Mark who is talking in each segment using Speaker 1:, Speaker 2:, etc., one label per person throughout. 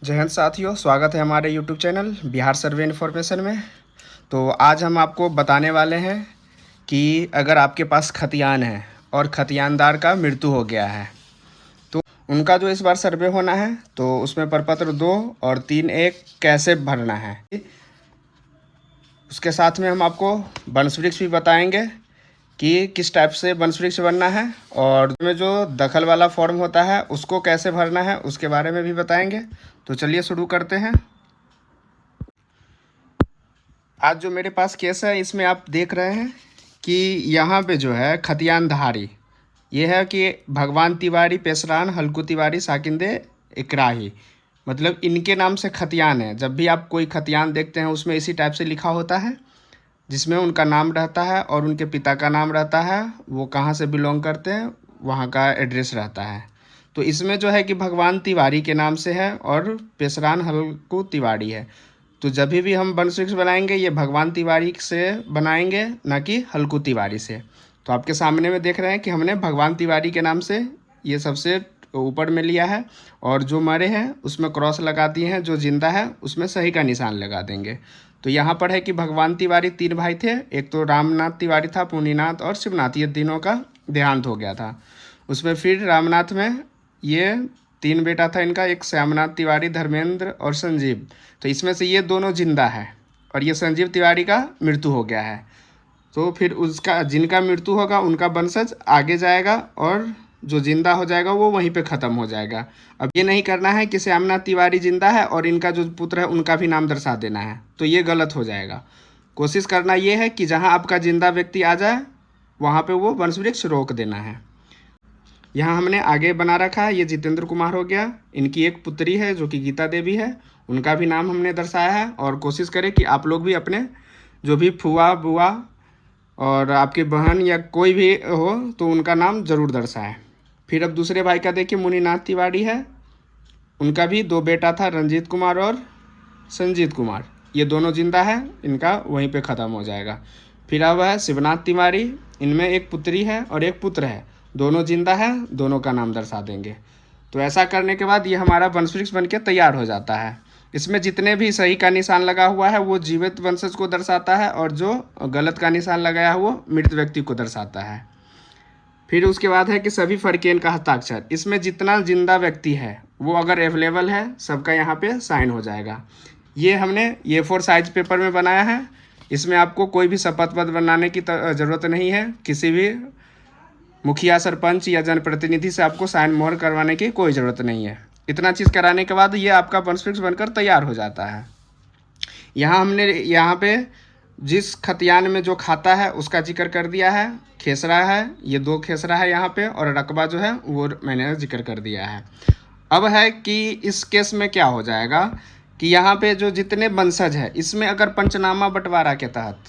Speaker 1: जय हिंद साथियों, स्वागत है हमारे YouTube चैनल बिहार सर्वे इन्फॉर्मेशन में। तो आज हम आपको बताने वाले हैं कि अगर आपके पास खतियान है और खतियानदार का मृत्यु हो गया है तो उनका जो इस बार सर्वे होना है तो उसमें प्रपत्र 2 और 3(1) कैसे भरना है। उसके साथ में हम आपको वंशवृक्ष भी बताएंगे कि किस टाइप से वंशवृक्ष बनना है, और में जो दखल वाला फॉर्म होता है उसको कैसे भरना है उसके बारे में भी बताएंगे। तो चलिए शुरू करते हैं। आज जो मेरे पास केस है इसमें आप देख रहे हैं कि यहाँ पे जो है खतियानधारी ये है कि भगवान तिवारी, पेशरान, हल्कू तिवारी, साकिंदे, इकराही, मतलब इनके नाम से खतियान है। जब भी आप कोई खतियान देखते हैं उसमें इसी टाइप से लिखा होता है, जिसमें उनका नाम रहता है और उनके पिता का नाम रहता है, वो कहाँ से बिलोंग करते हैं, वहाँ का एड्रेस रहता है। तो इसमें जो है कि भगवान तिवारी के नाम से है और पेशरान हल्कू तिवारी है। तो जब भी हम वंशवृक्ष बनाएंगे ये भगवान तिवारी से बनाएंगे, ना कि हल्कू तिवारी से। तो आपके सामने में देख रहे हैं कि हमने भगवान तिवारी के नाम से ये सबसे ऊपर में लिया है, और जो मरे हैं उसमें क्रॉस लगा दिए हैं, जो जिंदा है उसमें सही का निशान लगा देंगे। तो यहाँ पर है कि भगवान तिवारी 3 भाई थे, एक तो रामनाथ तिवारी था, मुनिनाथ और शिवनाथ, ये तीनों का देहांत हो गया था। उसमें फिर रामनाथ में ये 3 बेटा था इनका, एक श्यामनाथ तिवारी, धर्मेंद्र और संजीव। तो इसमें से ये दोनों जिंदा है और ये संजीव तिवारी का मृत्यु हो गया है। तो फिर उसका जिनका मृत्यु होगा उनका वंशज आगे जाएगा और जो जिंदा हो जाएगा वो वहीं पे ख़त्म हो जाएगा। अब ये नहीं करना है कि श्यामनाथ तिवारी जिंदा है और इनका जो पुत्र है उनका भी नाम दर्शा देना है, तो ये गलत हो जाएगा। कोशिश करना ये है कि जहाँ आपका जिंदा व्यक्ति आ जाए वहाँ पे वो वंशवृक्ष रोक देना है। यहाँ हमने आगे बना रखा है, ये जितेंद्र कुमार हो गया, इनकी एक पुत्री है जो कि गीता देवी है, उनका भी नाम हमने दर्शाया है। और कोशिश करें कि आप लोग भी अपने जो भी फुआ बुआ और आपकी बहन या कोई भी हो तो उनका नाम ज़रूर दर्शाएं। फिर अब दूसरे भाई का देखिए, मुनिनाथ तिवारी है, उनका भी 2 बेटा था, रंजीत कुमार और संजीत कुमार, ये दोनों जिंदा है, इनका वहीं पे ख़त्म हो जाएगा। फिर अब है शिवनाथ तिवारी, इनमें एक पुत्री है और एक पुत्र है, दोनों जिंदा है, दोनों का नाम दर्शा देंगे। तो ऐसा करने के बाद ये हमारा वंशवृक्ष बन के तैयार हो जाता है। इसमें जितने भी सही का निशान लगा हुआ है वो जीवित वंशज को दर्शाता है, और जो गलत का निशान लगाया हुआ वो मृत व्यक्ति को दर्शाता है। फिर उसके बाद है कि सभी फर्केन का हस्ताक्षर, इसमें जितना जिंदा व्यक्ति है वो अगर अवेलेबल है सबका यहाँ पे साइन हो जाएगा। ये हमने A4 साइज पेपर में बनाया है, इसमें आपको कोई भी शपथ पत्र बनाने की ज़रूरत नहीं है, किसी भी मुखिया, सरपंच या जनप्रतिनिधि से आपको साइन मोहर करवाने की कोई ज़रूरत नहीं है। इतना चीज़ कराने के बाद ये आपका वंशवृक्ष बनकर तैयार हो जाता है। यहाँ पे जिस खतियान में जो खाता है उसका जिक्र कर दिया है। खेसरा है, ये 2 खेसरा है यहाँ पे, और रकबा जो है वो मैंने जिक्र कर दिया है। अब है कि इस केस में क्या हो जाएगा कि यहाँ पे जो जितने वंशज है इसमें अगर पंचनामा बंटवारा के तहत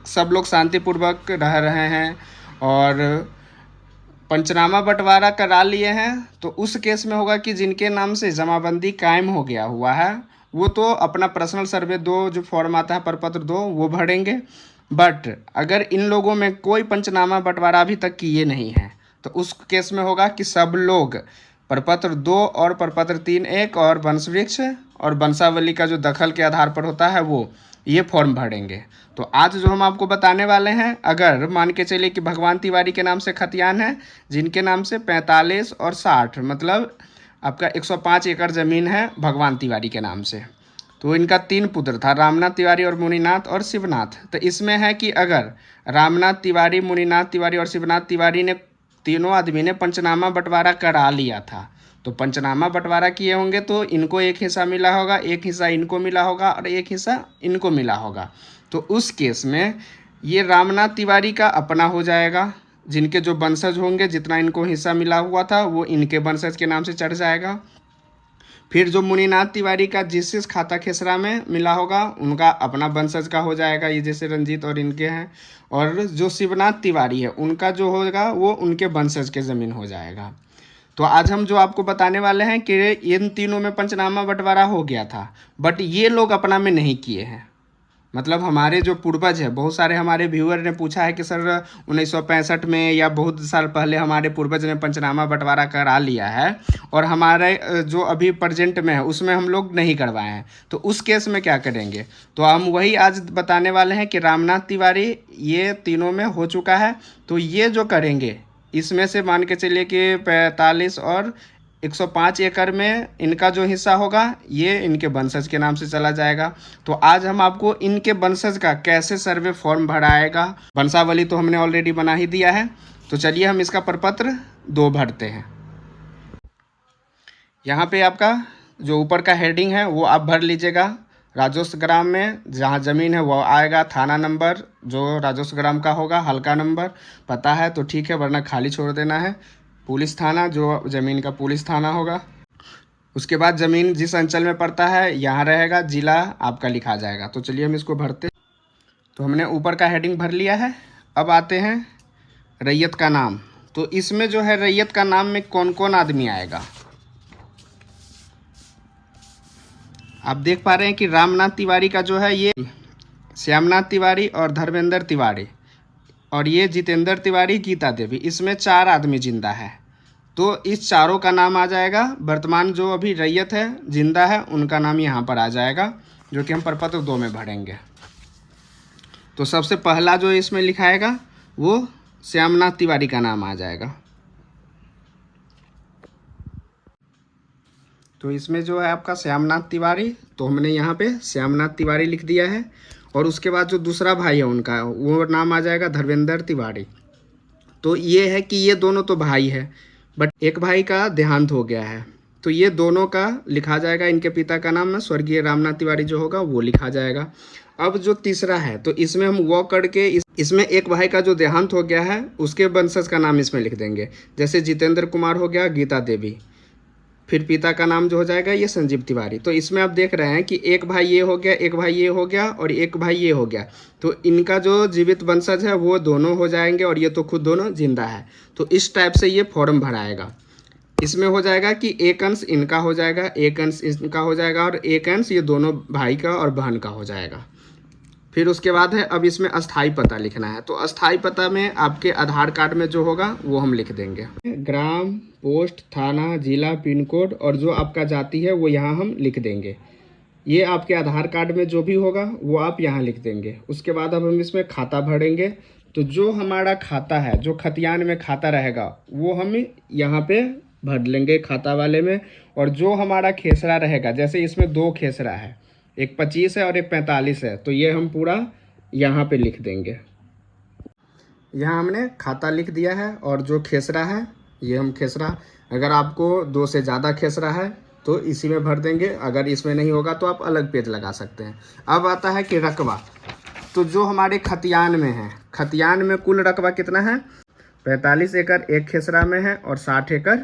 Speaker 1: सब लोग शांतिपूर्वक रह रहे हैं और पंचनामा बंटवारा करा लिए हैं, तो उस केस में होगा कि जिनके नाम से जमाबंदी कायम हो गया हुआ है वो तो अपना पर्सनल सर्वे 2 जो फॉर्म आता है प्रपत्र 2 वो भरेंगे। बट अगर इन लोगों में कोई पंचनामा बंटवारा अभी तक किए नहीं है तो उस केस में होगा कि सब लोग प्रपत्र 2 और प्रपत्र 3(1) और वंशवृक्ष और वंशावली का जो दखल के आधार पर होता है वो ये फॉर्म भरेंगे। तो आज जो हम आपको बताने वाले हैं, अगर मान के चलिए कि भगवान तिवारी के नाम से खतियान है जिनके नाम से 45 और 60 मतलब आपका 105 एकड़ ज़मीन है भगवान तिवारी के नाम से। तो इनका 3 पुत्र था, रामनाथ तिवारी और मुनिनाथ और शिवनाथ। तो इसमें है कि अगर रामनाथ तिवारी, मुनिनाथ तिवारी और शिवनाथ तिवारी ने तीनों आदमी ने पंचनामा बंटवारा करा लिया था, तो पंचनामा बंटवारा किए होंगे तो इनको एक हिस्सा मिला होगा, एक हिस्सा इनको मिला होगा और एक हिस्सा इनको मिला होगा। तो उस केस में ये रामनाथ तिवारी का अपना हो जाएगा, जिनके जो वंशज होंगे जितना इनको हिस्सा मिला हुआ था वो इनके वंशज के नाम से चढ़ जाएगा। फिर जो मुनिनाथ तिवारी का जिस खाता खेसरा में मिला होगा उनका अपना वंशज का हो जाएगा, ये जैसे रंजीत और इनके हैं। और जो शिवनाथ तिवारी है उनका जो होगा वो उनके वंशज के ज़मीन हो जाएगा। तो आज हम जो आपको बताने वाले हैं कि इन तीनों में पंचनामा बंटवारा हो गया था, बट ये लोग अपना में नहीं किए हैं, मतलब हमारे जो पूर्वज है, बहुत सारे हमारे व्यूअर ने पूछा है कि सर 1965 में या बहुत साल पहले हमारे पूर्वज ने पंचनामा बंटवारा करा लिया है और हमारे जो अभी प्रेजेंट में है उसमें हम लोग नहीं करवाए हैं, तो उस केस में क्या करेंगे। तो हम वही आज बताने वाले हैं कि रामनाथ तिवारी ये तीनों में हो चुका है, तो ये जो करेंगे इसमें से मान के चलिए कि 45 और 105 एकड़ में इनका जो हिस्सा होगा ये इनके वंशज के नाम से चला जाएगा। तो आज हम आपको इनके वंशज का कैसे सर्वे फॉर्म भराएगा, वंशावली तो हमने ऑलरेडी बना ही दिया है, तो चलिए हम इसका प्रपत्र 2 भरते हैं। यहाँ पे आपका जो ऊपर का हेडिंग है वो आप भर लीजिएगा। राजस्व ग्राम में जहाँ ज़मीन है वो आएगा, थाना नंबर जो राजस्व ग्राम का होगा, हल्का नंबर, पता है तो ठीक है वरना खाली छोड़ देना है। पुलिस थाना जो ज़मीन का पुलिस थाना होगा। उसके बाद ज़मीन जिस अंचल में पड़ता है यहाँ रहेगा, ज़िला आपका लिखा जाएगा। तो चलिए हम इसको भरते। तो हमने ऊपर का हेडिंग भर लिया है। अब आते हैं रैयत का नाम। तो इसमें जो है रैयत का नाम में कौन कौन आदमी आएगा, आप देख पा रहे हैं कि रामनाथ तिवारी का जो है ये श्यामनाथ तिवारी और धर्मेंद्र तिवारी और ये जितेंद्र तिवारी, गीता देवी, इसमें 4 आदमी जिंदा है। तो इस चारों का नाम आ जाएगा। वर्तमान जो अभी रैयत है जिंदा है उनका नाम यहाँ पर आ जाएगा, जो कि हम प्रपत्र 2 में भरेंगे। तो सबसे पहला जो इसमें लिखाएगा वो श्यामनाथ तिवारी का नाम आ जाएगा। तो इसमें जो है आपका श्यामनाथ तिवारी, तो हमने यहाँ पे श्यामनाथ तिवारी लिख दिया है। और उसके बाद जो दूसरा भाई है उनका वो नाम आ जाएगा धर्मेंद्र तिवारी। तो ये है कि ये दोनों तो भाई है, बट एक भाई का देहांत हो गया है, तो ये दोनों का लिखा जाएगा। इनके पिता का नाम है स्वर्गीय रामनाथ तिवारी जो होगा वो लिखा जाएगा। अब जो तीसरा है तो इसमें हम वो करके इसमें एक भाई का जो देहांत हो गया है उसके वंशज का नाम इसमें लिख देंगे। जैसे जितेंद्र कुमार हो गया, गीता देवी, फिर पिता का नाम जो हो जाएगा ये संजीव तिवारी। तो इसमें आप देख रहे हैं कि एक भाई ये हो गया, एक भाई ये हो गया और एक भाई ये हो गया। तो इनका जो जीवित वंशज है वो दोनों हो जाएंगे और ये तो खुद दोनों जिंदा है। तो इस टाइप से ये फॉर्म भराएगा। इसमें हो जाएगा कि एक अंश इनका हो जाएगा, एक अंश इनका हो जाएगा और एक अंश ये दोनों भाई का और बहन का हो जाएगा। फिर उसके बाद है अब इसमें अस्थाई पता लिखना है। तो अस्थाई पता में आपके आधार कार्ड में जो होगा वो हम लिख देंगे। ग्राम, पोस्ट, थाना, जिला, पिन कोड और जो आपका जाति है वो यहाँ हम लिख देंगे। ये आपके आधार कार्ड में जो भी होगा वो आप यहाँ लिख देंगे। उसके बाद अब हम इसमें खाता भरेंगे। तो जो हमारा खाता है, जो खतियान में खाता रहेगा वो हम यहाँ पे भर लेंगे खाता वाले में। और जो हमारा खेसरा रहेगा, जैसे इसमें 2 खेसरा है, एक 25 है और एक 45 है, तो ये हम पूरा यहाँ पे लिख देंगे। यहाँ हमने खाता लिख दिया है और जो खेसरा है ये हम खेसरा, अगर आपको 2 से ज़्यादा खेसरा है तो इसी में भर देंगे। अगर इसमें नहीं होगा तो आप अलग पेज लगा सकते हैं। अब आता है कि रकबा। तो जो हमारे खतियान में है, खतियान में कुल रकबा कितना है, 45 एकड़ एक खेसरा में है और 60 एकड़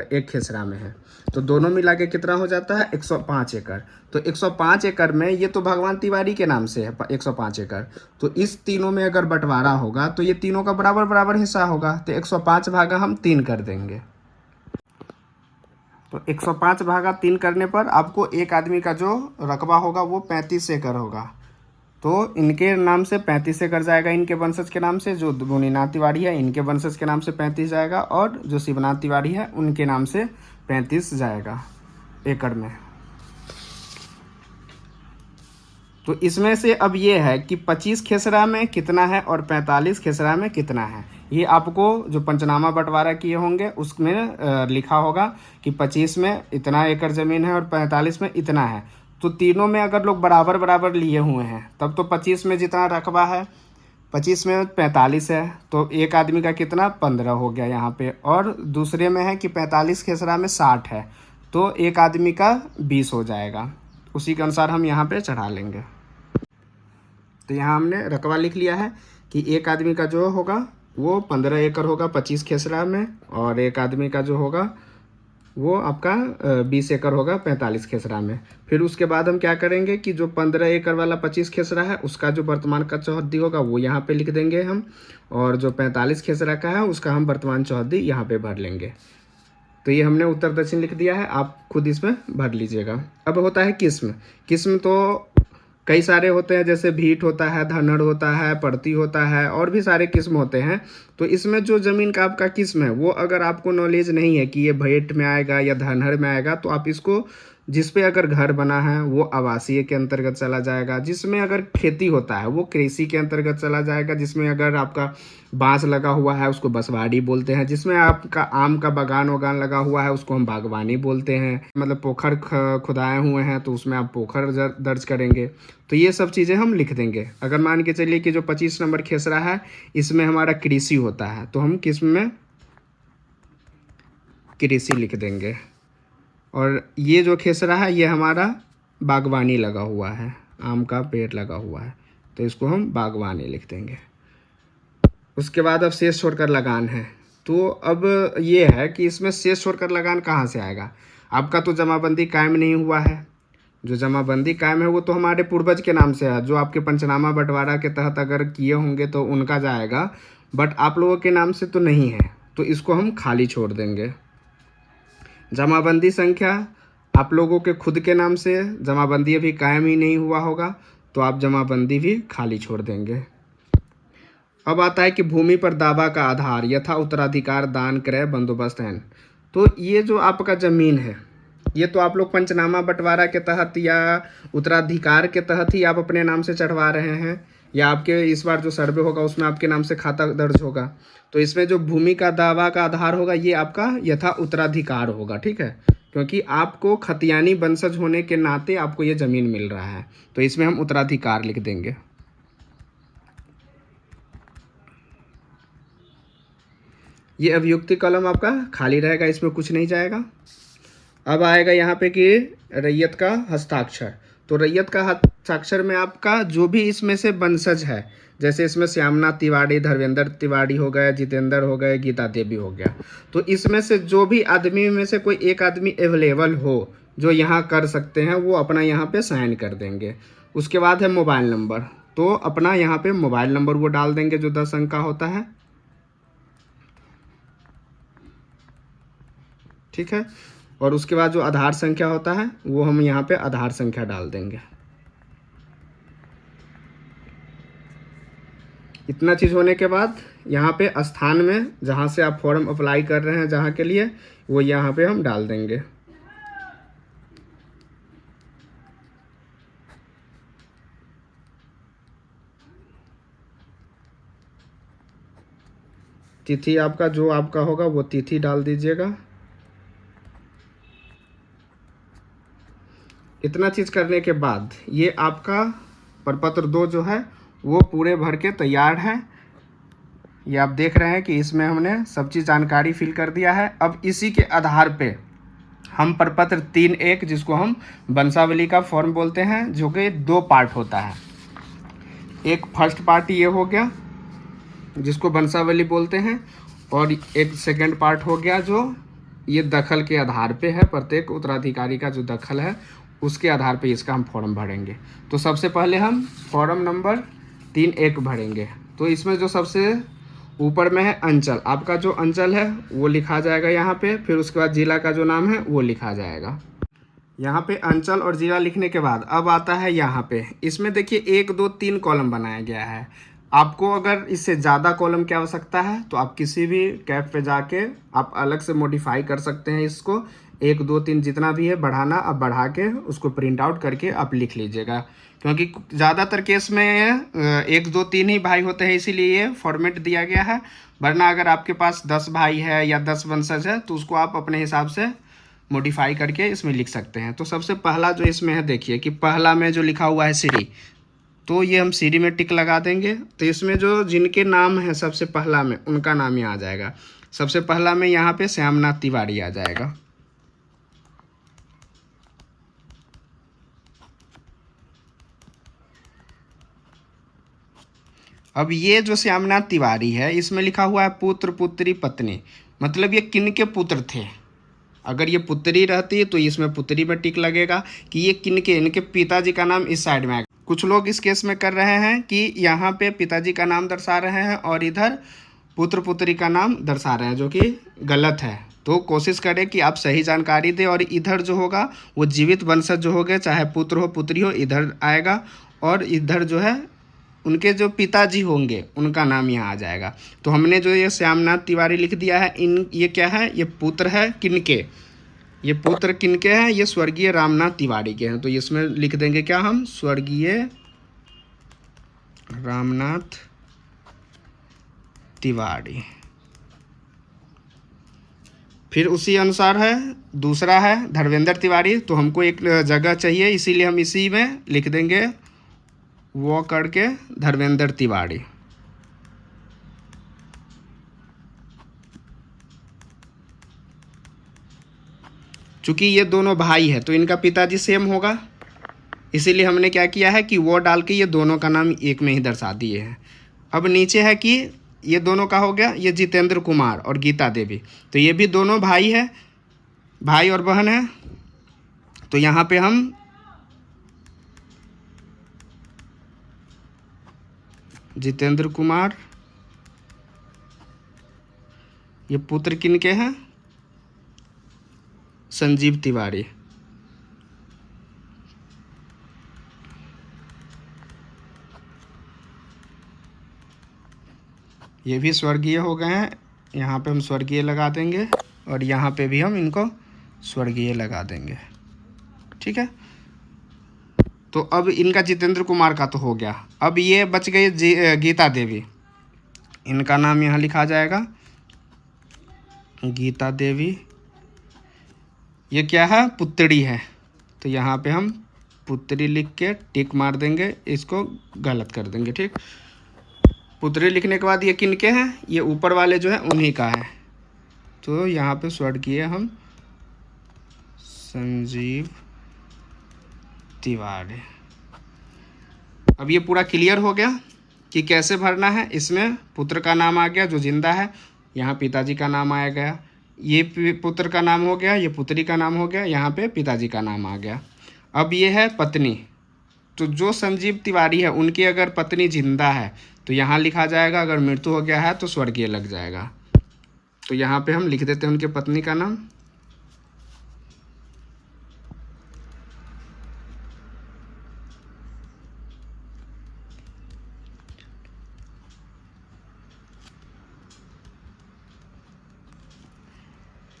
Speaker 1: एक खेसरा में है। तो दोनों मिला के कितना हो जाता है, 105 एकड़। तो 105 एकड़ में ये तो भगवान तिवारी के नाम से है 105 एकड़। तो इस तीनों में अगर बंटवारा होगा तो ये तीनों का बराबर बराबर हिस्सा होगा। तो 105 भागा हम 3 कर देंगे। तो 105 भागा 3 करने पर आपको एक आदमी का जो रकबा होगा वो 35 एकड़ होगा। तो इनके नाम से 35 एकड़ जाएगा, इनके वंशज के नाम से। जो मुनीनाथ तिवारी है इनके वंशज के नाम से 35 जाएगा और जो शिवनाथ तिवारी है उनके नाम से 35 जाएगा एकड़ में। तो इसमें से अब ये है कि 25 खेसरा में कितना है और 45 खेसरा में कितना है। ये आपको जो पंचनामा बंटवारा किए होंगे उसमें लिखा होगा कि 25 में इतना एकड़ ज़मीन है और 45 में इतना है। तो तीनों में अगर लोग बराबर बराबर लिए हुए हैं तब तो 25 में जितना रकबा है, 25 में 45 है, तो एक आदमी का कितना 15 हो गया यहाँ पे। और दूसरे में है कि 45 खेसरा में 60 है, तो एक आदमी का 20 हो जाएगा। उसी के अनुसार हम यहाँ पे चढ़ा लेंगे। तो यहाँ हमने रकबा लिख लिया है कि एक आदमी का जो होगा वो 15 एकड़ होगा 25 खेसरा में, और एक आदमी का जो होगा वो आपका 20 एकड़ होगा 45 खेसरा में। फिर उसके बाद हम क्या करेंगे कि जो 15 एकड़ वाला 25 खेसरा है उसका जो वर्तमान का चौहद्दी होगा वो यहाँ पे लिख देंगे हम, और जो 45 खेसरा का है उसका हम वर्तमान चौहद्दी यहाँ पे भर लेंगे। तो ये हमने उत्तर दक्षिण लिख दिया है, आप खुद इसमें भर लीजिएगा। अब होता है किस्म। किस्म तो कई सारे होते हैं, जैसे भीट होता है, धनड़ होता है, परती होता है, और भी सारे किस्म होते हैं। तो इसमें जो ज़मीन का आपका किस्म है वो अगर आपको नॉलेज नहीं है कि ये भेंट में आएगा या धनहर में आएगा, तो आप इसको, जिस पे अगर घर बना है वो आवासीय के अंतर्गत चला जाएगा, जिसमें अगर खेती होता है वो कृषि के अंतर्गत चला जाएगा, जिसमें अगर आपका बांस लगा हुआ है उसको बसवाड़ी बोलते हैं, जिसमें आपका आम का बागान वगान लगा हुआ है उसको हम बागवानी बोलते हैं। मतलब पोखर खुदाए हुए हैं तो उसमें आप पोखर दर्ज करेंगे। तो ये सब चीज़ें हम लिख देंगे। अगर मान के चलिए कि जो 25 नंबर खेसरा है इसमें हमारा कृषि होता है, तो हम किस में कृषि लिख देंगे। और ये जो खेसरा है ये हमारा बागवानी लगा हुआ है, आम का पेड़ लगा हुआ है, तो इसको हम बागवानी लिख देंगे। उसके बाद अब शेष छोड़कर लगान है। तो अब ये है कि इसमें शेष छोड़कर लगान कहाँ से आएगा। आपका तो जमाबंदी कायम नहीं हुआ है। जो जमाबंदी कायम है वो तो हमारे पूर्वज के नाम से है, जो आपके पंचनामा बंटवारा के तहत अगर किए होंगे तो उनका जाएगा, बट आप लोगों के नाम से तो नहीं है, तो इसको हम खाली छोड़ देंगे। जमाबंदी संख्या आप लोगों के खुद के नाम से, जमाबंदी अभी कायम ही नहीं हुआ होगा, तो आप जमाबंदी भी खाली छोड़ देंगे। अब आता है कि भूमि पर दावा का आधार यथा उत्तराधिकार, दान, क्रय, बंदोबस्त है। तो ये जो आपका ज़मीन है ये तो आप लोग पंचनामा बंटवारा के तहत या उत्तराधिकार के तहत ही आप अपने नाम से चढ़वा रहे हैं, या आपके इस बार जो सर्वे होगा उसमें आपके नाम से खाता दर्ज होगा। तो इसमें जो भूमि का दावा का आधार होगा ये आपका यथा उत्तराधिकार होगा, ठीक है, क्योंकि आपको खतियानी वंशज होने के नाते आपको ये ज़मीन मिल रहा है, तो इसमें हम उत्तराधिकार लिख देंगे। ये अभियुक्ति कॉलम आपका खाली रहेगा, इसमें कुछ नहीं जाएगा। अब आएगा यहाँ पे कि रैयत का हस्ताक्षर। तो रैयत का हस्ताक्षर में आपका जो भी इसमें से वंशज है, जैसे इसमें श्यामनाथ तिवारी, धर्मेंद्र तिवारी हो गए, जितेंद्र हो गए, गीता देवी हो गया, तो इसमें से जो भी आदमी में से कोई एक आदमी अवेलेबल हो जो यहाँ कर सकते हैं वो अपना यहाँ पे साइन कर देंगे। उसके बाद है मोबाइल नंबर, तो अपना यहाँ पे मोबाइल नंबर वो डाल देंगे जो 10 अंक का होता है, ठीक है। और उसके बाद जो आधार संख्या होता है वो हम यहाँ पे आधार संख्या डाल देंगे। इतना चीज़ होने के बाद यहाँ पे स्थान में जहाँ से आप फॉर्म अप्लाई कर रहे हैं जहाँ के लिए, वो यहाँ पे हम डाल देंगे। तिथि आपका जो आपका होगा वो तिथि डाल दीजिएगा। इतना चीज़ करने के बाद ये आपका प्रपत्र 2 जो है वो पूरे भर के तैयार है। ये आप देख रहे हैं कि इसमें हमने सब चीज़ जानकारी फिल कर दिया है। अब इसी के आधार पे हम प्रपत्र 3.1 जिसको हम वंशावली का फॉर्म बोलते हैं, जो कि 2 पार्ट होता है। एक फर्स्ट पार्ट ये हो गया जिसको वंशावली बोलते हैं, और एक सेकंड पार्ट हो गया जो ये दखल के आधार पे है, प्रत्येक उत्तराधिकारी का जो दखल है उसके आधार पे इसका हम फॉर्म भरेंगे। तो सबसे पहले हम फॉर्म नंबर 3.1 भरेंगे। तो इसमें जो सबसे ऊपर में है अंचल, आपका जो अंचल है वो लिखा जाएगा यहाँ पे, फिर उसके बाद जिला का जो नाम है वो लिखा जाएगा। यहाँ पे अंचल और जिला लिखने के बाद अब आता है यहाँ पे, इसमें देखिए 1 2 3 कॉलम बनाया गया है। आपको अगर इससे ज़्यादा कॉलम की आवश्यकता है तो आप किसी भी कैब पे जाके आप अलग से मॉडिफाई कर सकते हैं इसको। 1 2 3 जितना भी है बढ़ाना, अब बढ़ा के उसको प्रिंट आउट करके आप लिख लीजिएगा, क्योंकि ज़्यादातर केस में 1 2 3 ही भाई होते हैं, इसीलिए ये फॉर्मेट दिया गया है। वरना अगर आपके पास 10 भाई है या 10 वंशज है तो उसको आप अपने हिसाब से मॉडिफाई करके इसमें लिख सकते हैं। तो सबसे पहला जो इसमें है देखिए कि पहला में जो लिखा हुआ है श्री, तो ये हम श्री में टिक लगा देंगे। तो इसमें जो जिनके नाम है सबसे पहला में उनका नाम ही आ जाएगा। सबसे पहला में यहाँ पे श्यामनाथ तिवारी आ जाएगा। अब ये जो श्यामनाथ तिवारी है इसमें लिखा हुआ है पुत्र, पुत्री, पत्नी, मतलब ये किन के पुत्र थे। अगर ये पुत्री रहती तो इसमें पुत्री में टिक लगेगा कि ये किन के, इनके पिताजी का नाम इस साइड में आएगा। कुछ लोग इस केस में कर रहे हैं कि यहाँ पे पिताजी का नाम दर्शा रहे हैं और इधर पुत्र पुत्री का नाम दर्शा रहे हैं, जो कि गलत है। तो कोशिश करें कि आप सही जानकारी दें, और इधर जो होगा वो जीवित वंशज जो हो गए, चाहे पुत्र हो पुत्री हो, इधर आएगा, और इधर जो है उनके जो पिताजी होंगे उनका नाम यहाँ आ जाएगा। तो हमने जो ये श्यामनाथ तिवारी लिख दिया है, ये क्या है, ये पुत्र है किनके, ये पुत्र किनके हैं, ये स्वर्गीय रामनाथ तिवारी के हैं। तो इसमें लिख देंगे क्या हम, स्वर्गीय रामनाथ तिवारी। फिर उसी अनुसार है दूसरा है धर्मेंद्र तिवारी। तो हमको एक जगह चाहिए, इसीलिए हम इसी में लिख देंगे वो करके धर्मेंद्र तिवारी। चूंकि ये दोनों भाई है तो इनका पिताजी सेम होगा, इसीलिए हमने क्या किया है कि वो डाल के ये दोनों का नाम एक में ही दर्शा दिए हैं। अब नीचे है कि ये दोनों का हो गया, ये जितेंद्र कुमार और गीता देवी, तो ये भी दोनों भाई है, भाई और बहन है। तो यहाँ पे हम जितेंद्र कुमार, ये पुत्र किनके हैं, संजीव तिवारी। ये भी स्वर्गीय हो गए हैं, यहाँ पे हम स्वर्गीय लगा देंगे और यहाँ पे भी हम इनको स्वर्गीय लगा देंगे। ठीक है, तो अब इनका जितेंद्र कुमार का तो हो गया। अब ये बच गई गीता देवी, इनका नाम यहाँ लिखा जाएगा गीता देवी। ये क्या है, पुत्री है, तो यहाँ पे हम पुत्री लिख के टिक मार देंगे, इसको गलत कर देंगे। ठीक, पुत्री लिखने के बाद ये किनके हैं, ये ऊपर वाले जो है उन्हीं का है। तो यहाँ पे स्वर्गीय हम संजीव तिवारी। अब ये पूरा क्लियर हो गया कि कैसे भरना है। इसमें पुत्र का नाम आ गया जो जिंदा है, यहाँ पिताजी का नाम आया गया, ये पुत्र का नाम हो गया, ये पुत्री का नाम हो गया, यहाँ पे पिताजी का नाम आ गया। अब ये है पत्नी, तो जो संजीव तिवारी है उनकी अगर पत्नी जिंदा है तो यहाँ लिखा जाएगा, अगर मृत्यु हो गया है तो स्वर्गीय लग जाएगा। तो यहाँ पे हम लिख देते हैं उनके पत्नी का नाम।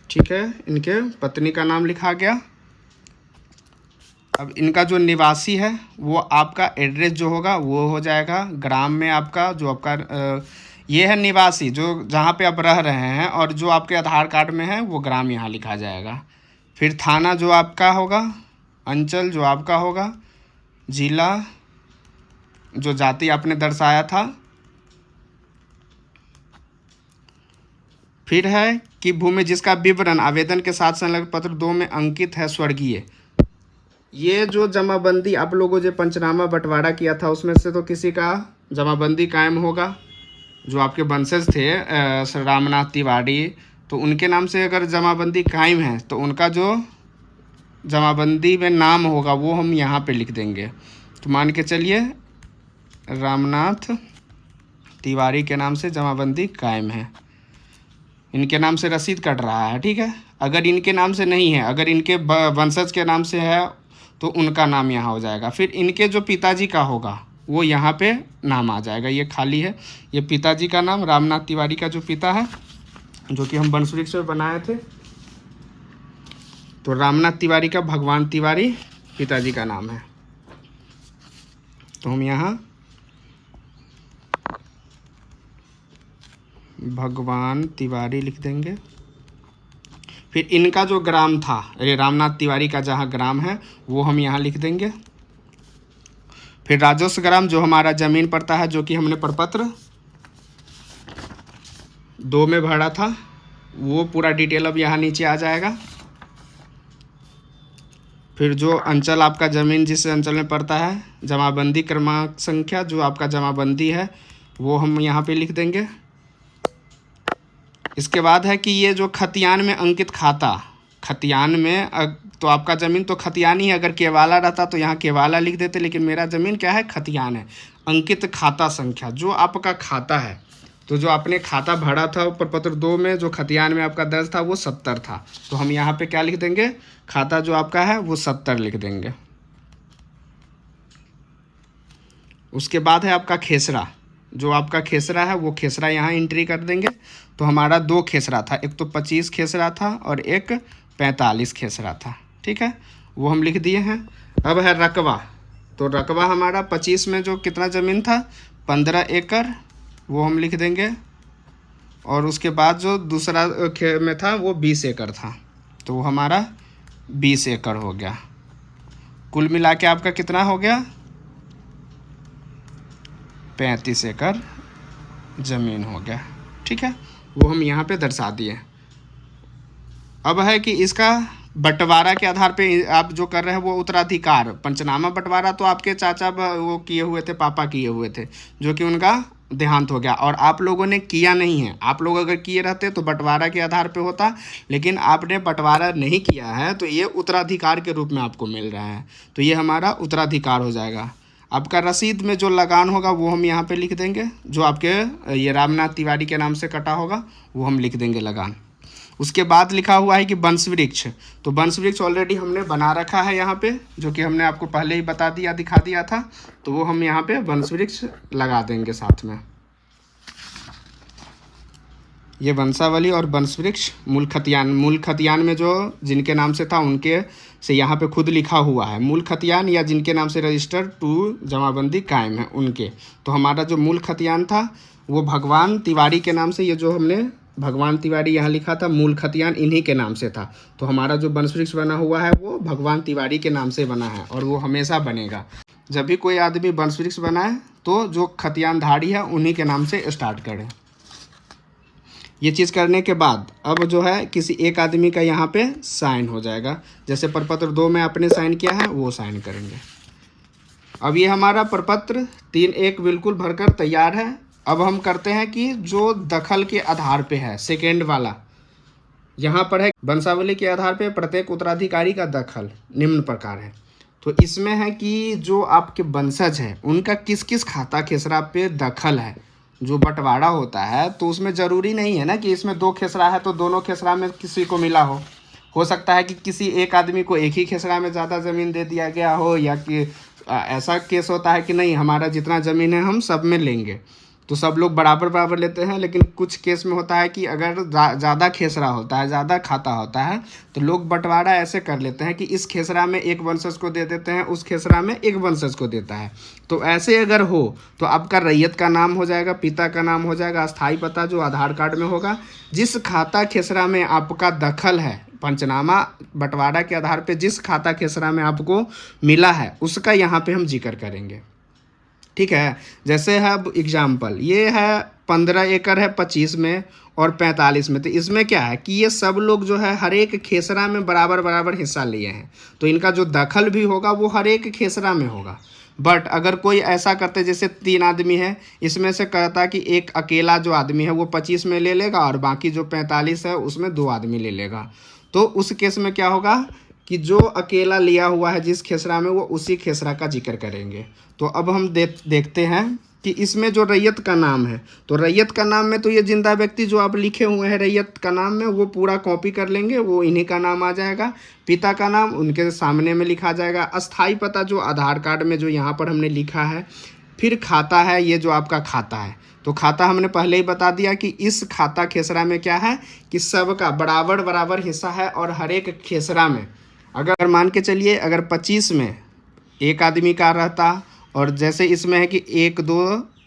Speaker 1: ठीक है, इनके पत्नी का नाम लिखा गया। अब इनका जो निवासी है वो आपका एड्रेस जो होगा वो हो जाएगा ग्राम में आपका, जो आपका ये है निवासी जो जहाँ पे आप रह रहे हैं, और जो आपके आधार कार्ड में है वो ग्राम यहाँ लिखा जाएगा। फिर थाना जो आपका होगा, अंचल जो आपका होगा, जिला जो जाति आपने दर्शाया था, फिर है कि भूमि जिसका विवरण आवेदन के साथ संलग्न पत्र 2 में अंकित है स्वर्गीय। ये जो जमाबंदी आप लोगों जो पंचनामा बंटवारा किया था उसमें से तो किसी का जमाबंदी कायम होगा, जो आपके वंशज थे रामनाथ तिवारी, तो उनके नाम से अगर जमाबंदी कायम है तो उनका जो जमाबंदी में नाम होगा वो हम यहाँ पे लिख देंगे। तो मान के चलिए रामनाथ तिवारी के नाम से जमाबंदी कायम है, इनके नाम से रसीद कट रहा है। ठीक है, अगर इनके नाम से नहीं है, अगर इनके वंशज के नाम से है तो उनका नाम यहाँ हो जाएगा। फिर इनके जो पिताजी का होगा वो यहाँ पे नाम आ जाएगा, ये खाली है, ये पिताजी का नाम रामनाथ तिवारी का जो पिता है जो कि हम वंशवृक्ष में बनाए थे, तो रामनाथ तिवारी का भगवान तिवारी पिताजी का नाम है। तो हम यहाँ भगवान तिवारी लिख देंगे। फिर इनका जो ग्राम था, रामनाथ तिवारी का जहाँ ग्राम है वो हम यहाँ लिख देंगे। फिर राजस्व ग्राम जो हमारा ज़मीन पड़ता है, जो कि हमने प्रपत्र 2 में भरा था, वो पूरा डिटेल अब यहाँ नीचे आ जाएगा। फिर जो अंचल आपका ज़मीन जिस अंचल में पड़ता है, जमाबंदी क्रमांक संख्या जो आपका जमाबंदी है वो हम यहाँ पे लिख देंगे। इसके बाद है कि ये जो खतियान में अंकित खाता, खतियान में तो आपका ज़मीन तो खतियान ही है, अगर केवाला रहता तो यहाँ केवाला लिख देते, लेकिन मेरा ज़मीन क्या है, खतियान है। अंकित खाता संख्या जो आपका खाता है, तो जो आपने खाता भरा था प्रपत्र 2 में जो खतियान में आपका दर्ज था वो 70 था, तो हम यहाँ पे क्या लिख देंगे, खाता जो आपका है वो 70 लिख देंगे। उसके बाद है आपका खेसरा, जो आपका खेसरा है वो खेसरा यहाँ एंट्री कर देंगे। तो हमारा 2 खेसरा था, एक तो 25 खेसरा था और एक 45 खेसरा था, ठीक है, वो हम लिख दिए हैं। अब है रकबा, तो रकबा हमारा 25 में जो कितना ज़मीन था 15 एकड़, वो हम लिख देंगे। और उसके बाद जो दूसरा में था वो 20 एकड़ था, तो वो हमारा 20 एकड़ हो गया। कुल मिला के आपका कितना हो गया 35 एकड़ ज़मीन हो गया, ठीक है, वो हम यहाँ पे दर्शा दिए। अब है कि इसका बंटवारा के आधार पे आप जो कर रहे हैं वो उत्तराधिकार, पंचनामा बंटवारा तो आपके चाचा वो किए हुए थे, पापा किए हुए थे, जो कि उनका देहांत हो गया और आप लोगों ने किया नहीं है। आप लोग अगर किए रहते तो बंटवारा के आधार पे होता, लेकिन आपने बंटवारा नहीं किया है तो ये उत्तराधिकार के रूप में आपको मिल रहा है, तो ये हमारा उत्तराधिकार हो जाएगा। आपका रसीद में जो लगान होगा वो हम यहाँ पे लिख देंगे, जो आपके ये रामनाथ तिवारी के नाम से कटा होगा वो हम लिख देंगे लगान। उसके बाद लिखा हुआ है कि वंश वृक्ष, तो वंश वृक्ष ऑलरेडी हमने बना रखा है यहाँ पे, जो कि हमने आपको पहले ही बता दिया, दिखा दिया था, तो वो हम यहाँ पे वंश वृक्ष लगा देंगे साथ में। ये वंशावली और वंश वृक्ष मूल खतियान में जो जिनके नाम से था उनके से यहाँ पे खुद लिखा हुआ है मूल खतियान, या जिनके नाम से रजिस्टर 2 जमाबंदी कायम है उनके। तो हमारा जो मूल खतियान था वो भगवान तिवारी के नाम से, ये जो हमने भगवान तिवारी यहाँ लिखा था मूल खतियान इन्हीं के नाम से था, तो हमारा जो वंश वृक्ष बना हुआ है वो भगवान तिवारी के नाम से बना है और वो हमेशा बनेगा। जब भी कोई आदमी वंश वृक्ष बनाए तो जो खतियानधारी है उन्हीं के नाम से स्टार्ट करें। ये चीज़ करने के बाद अब जो है किसी एक आदमी का यहाँ पे साइन हो जाएगा, जैसे प्रपत्र 2 में आपने साइन किया है वो साइन करेंगे। अब ये हमारा प्रपत्र 3-1 बिल्कुल भरकर तैयार है। अब हम करते हैं कि जो दखल के आधार पे है सेकेंड वाला, यहाँ पर है वंशावली के आधार पे प्रत्येक उत्तराधिकारी का दखल निम्न प्रकार है। तो इसमें है कि जो आपके वंशज है उनका किस किस खाता खेसरा पे दखल है। जो बंटवारा होता है तो उसमें ज़रूरी नहीं है ना कि इसमें 2 खेसरा है तो दोनों खेसरा में किसी को मिला हो सकता है कि किसी एक आदमी को एक ही खेसरा में ज़्यादा ज़मीन दे दिया गया हो, या कि ऐसा केस होता है कि नहीं हमारा जितना ज़मीन है हम सब में लेंगे, तो सब लोग बराबर बराबर लेते हैं। लेकिन कुछ केस में होता है कि अगर ज़्यादा खेसरा होता है, ज़्यादा खाता होता है, तो लोग बंटवारा ऐसे कर लेते हैं कि इस खेसरा में एक वंशज को दे देते हैं, उस खेसरा में एक वंशज को देता है। तो ऐसे अगर हो तो आपका रैयत का नाम हो जाएगा, पिता का नाम हो जाएगा, अस्थाई पता जो आधार कार्ड में होगा, जिस खाता खेसरा में आपका दखल है पंचनामा बंटवारा के आधार पे जिस खाता खेसरा में आपको मिला है उसका यहाँ पे हम जिक्र करेंगे, ठीक है। जैसे है अब एग्जाम्पल, ये है 15 एकड़ है 25 में और 45 में, तो इसमें क्या है कि ये सब लोग जो है हर एक खेसरा में बराबर बराबर हिस्सा लिए हैं, तो इनका जो दखल भी होगा वो हर एक खेसरा में होगा। बट अगर कोई ऐसा करते जैसे 3 आदमी है, इसमें से कहता कि एक अकेला जो आदमी है वो 25 में ले लेगा और बाकी जो 45 है उसमें 2 आदमी ले लेगा, तो उस केस में क्या होगा कि जो अकेला लिया हुआ है जिस खेसरा में वो उसी खेसरा का जिक्र करेंगे। तो अब हम देखते हैं कि इसमें जो रैयत का नाम है, तो रैयत का नाम में तो ये जिंदा व्यक्ति जो आप लिखे हुए हैं रैयत का नाम में वो पूरा कॉपी कर लेंगे, वो इन्हीं का नाम आ जाएगा। पिता का नाम उनके सामने में लिखा जाएगा। अस्थाई पता जो आधार कार्ड में जो यहाँ पर हमने लिखा है। फिर खाता है, ये जो आपका खाता है, तो खाता हमने पहले ही बता दिया कि इस खाता खेसरा में क्या है कि सबका बराबर बराबर हिस्सा है, और हर एक खेसरा में अगर मान के चलिए अगर 25 में एक आदमी का रहता, और जैसे इसमें है कि 1 2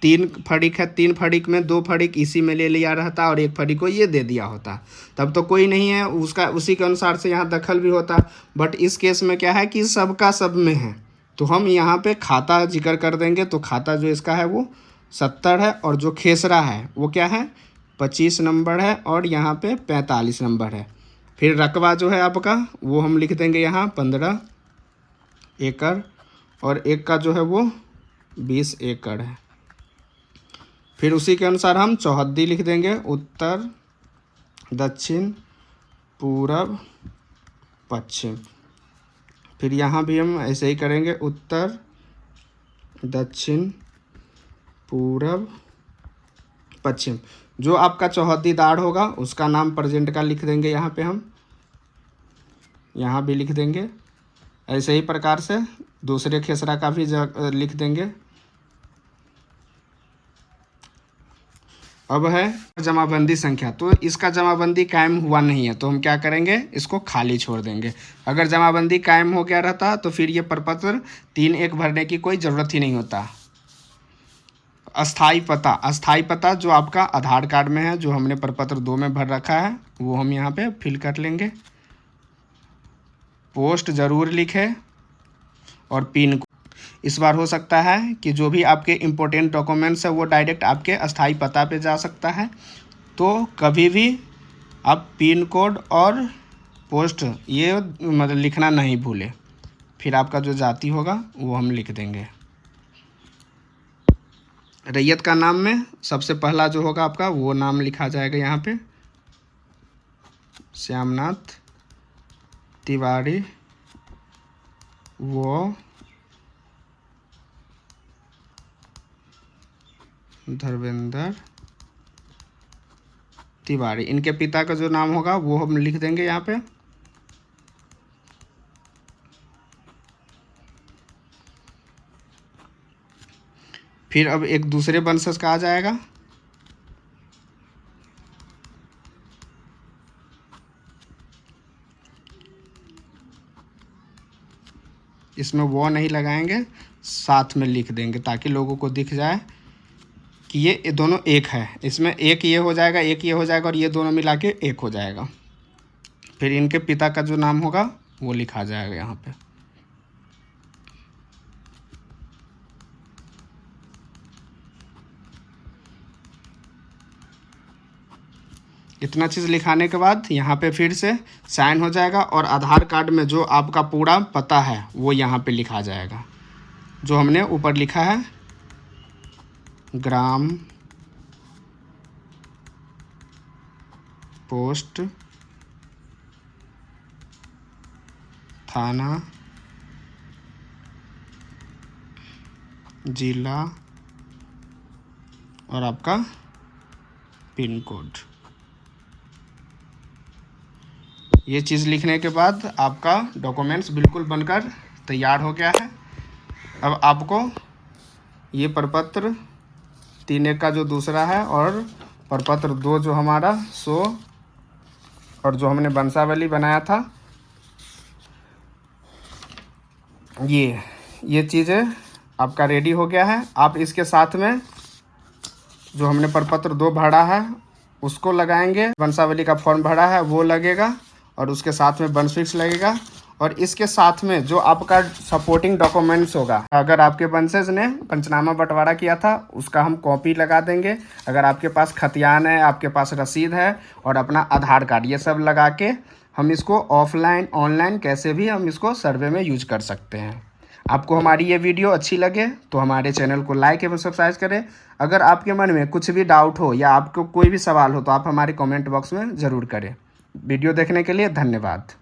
Speaker 1: 3 फरीक है, 3 फरीक में 2 फरीक इसी में ले लिया रहता और 1 फरीक को ये दे दिया होता, तब तो कोई नहीं है उसका, उसी के अनुसार से यहाँ दखल भी होता। बट इस केस में क्या है कि सबका सब में है, तो हम यहाँ पे खाता जिक्र कर देंगे। तो खाता जो इसका है वो 70 है, और जो खेसरा है वो क्या है 25 नंबर है, और यहाँ पे 45 नंबर है। फिर रकबा जो है आपका वो हम लिख देंगे यहाँ 15 एकड़, और एक का जो है वो 20 एकड़ है। फिर उसी के अनुसार हम चौहद्दी लिख देंगे, उत्तर दक्षिण पूरब पश्चिम। फिर यहाँ भी हम ऐसे ही करेंगे, उत्तर दक्षिण पूरब पश्चिम। जो आपका चौहद्दीदार होगा उसका नाम प्रेजेंट का लिख देंगे, यहाँ पे हम यहाँ भी लिख देंगे। ऐसे ही प्रकार से दूसरे खेसरा का भी लिख देंगे। अब है जमाबंदी संख्या, तो इसका जमाबंदी कायम हुआ नहीं है तो हम क्या करेंगे, इसको खाली छोड़ देंगे। अगर जमाबंदी कायम हो गया रहता तो फिर ये प्रपत्र 3(1) भरने की कोई ज़रूरत ही नहीं होता। अस्थाई पता, अस्थाई पता जो आपका आधार कार्ड में है, जो हमने प्रपत्र 2 में भर रखा है, वो हम यहाँ पे फिल कर लेंगे। पोस्ट ज़रूर लिखें और पिन। इस बार हो सकता है कि जो भी आपके इम्पोर्टेंट डॉक्यूमेंट्स है वो डायरेक्ट आपके अस्थाई पता पे जा सकता है, तो कभी भी आप पिन कोड और पोस्ट ये मतलब लिखना नहीं भूलें। फिर आपका जो जाति होगा वो हम लिख देंगे। रैयत का नाम में सबसे पहला जो होगा आपका वो नाम लिखा जाएगा यहाँ पे, श्यामनाथ तिवारी, वो धर्मेंद्र तिवारी। इनके पिता का जो नाम होगा वो हम लिख देंगे यहाँ पे। फिर अब एक दूसरे वंशज का आ जाएगा, इसमें वो नहीं लगाएंगे, साथ में लिख देंगे ताकि लोगों को दिख जाए कि ये दोनों एक है। इसमें एक ये हो जाएगा, एक ये हो जाएगा और ये दोनों मिला के एक हो जाएगा। फिर इनके पिता का जो नाम होगा वो लिखा जाएगा यहाँ पे। इतना चीज़ लिखाने के बाद यहाँ पे फिर से साइन हो जाएगा और आधार कार्ड में जो आपका पूरा पता है वो यहाँ पे लिखा जाएगा, जो हमने ऊपर लिखा है, ग्राम पोस्ट थाना जिला और आपका पिन कोड। ये चीज़ लिखने के बाद आपका डॉक्यूमेंट्स बिल्कुल बनकर तैयार हो गया है। अब आपको ये प्रपत्र 3(1) का जो दूसरा है और प्रपत्र 2 जो हमारा 100 और जो हमने वंशावली बनाया था, ये चीज़ें आपका रेडी हो गया है। आप इसके साथ में जो हमने प्रपत्र 2 भरा है उसको लगाएंगे, वंशावली का फॉर्म भरा है वो लगेगा और उसके साथ में वंशफिक्स लगेगा और इसके साथ में जो आपका सपोर्टिंग डॉक्यूमेंट्स होगा, अगर आपके वंशज ने पंचनामा बंटवारा किया था उसका हम कॉपी लगा देंगे। अगर आपके पास खतियान है, आपके पास रसीद है और अपना आधार कार्ड, ये सब लगा के हम इसको ऑफलाइन ऑनलाइन कैसे भी हम इसको सर्वे में यूज कर सकते हैं। आपको हमारी ये वीडियो अच्छी लगे तो हमारे चैनल को लाइक एवं सब्सक्राइब करें। अगर आपके मन में कुछ भी डाउट हो या आपको कोई भी सवाल हो तो आप हमारे कमेंट बॉक्स में ज़रूर करें। वीडियो देखने के लिए धन्यवाद।